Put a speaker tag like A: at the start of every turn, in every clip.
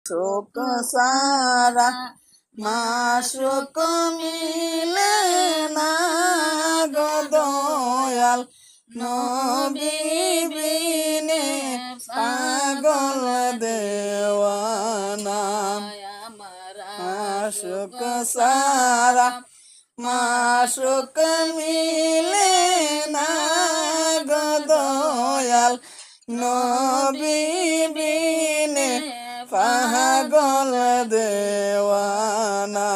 A: শোক সারা মাসুক মিলে না গো দয়াল নবী বিনে পাগল দেওয়ানা মাসুক সারা মাসুক মিলে না গো দয়াল নবী বিনে পাগল দেওয়ানা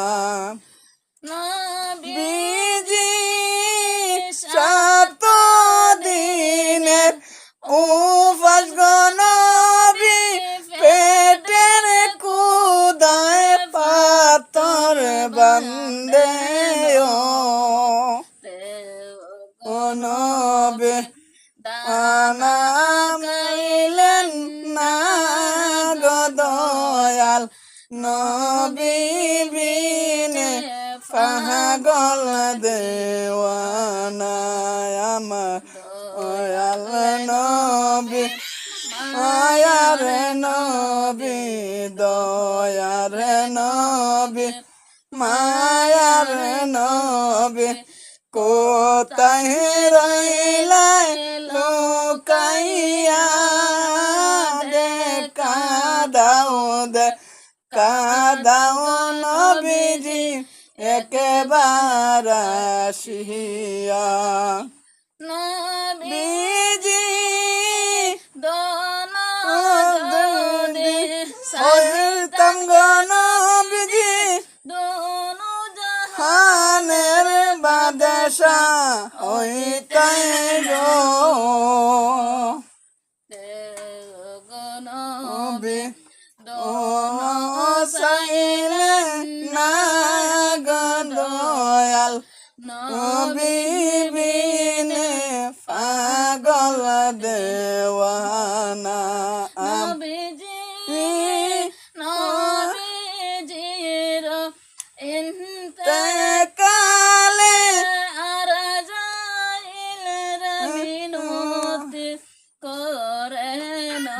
A: নবীজি সাত দিনের উপাস গো নবী পেটের কুদায় পাথর বান্দে ও নবী দানা খাইলেন না গো দয়াল নবী বিনে পাগল দেওয়ানা আমার দয়াল নবী মায়ার নবী দয়ার নবী মায়ার নবী কোথায় রইলাই লুকাইয়া দেখা দাও নবীজি একবার আসিয়া নবীজি হইতাম গো নবীজি হানের বাদশা হইতাই গো নবী চাইলে না গো দয়াল নবী বিনে পাগল দেওয়ানা নবীজির ইন্তেকালে আর যাইল মিনতি করে না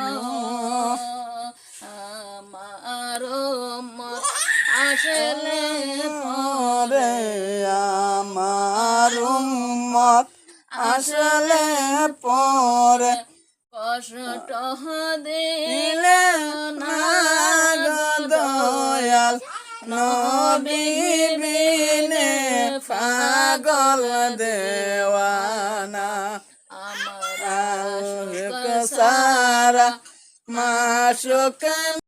A: আমার উম্মত আসলে পরে আমার উম্মত আসলে পরে কষ্ট দিলে না গো দয়াল নবী বিনে পাগল দেওয়ানা আমার সারা মাসুক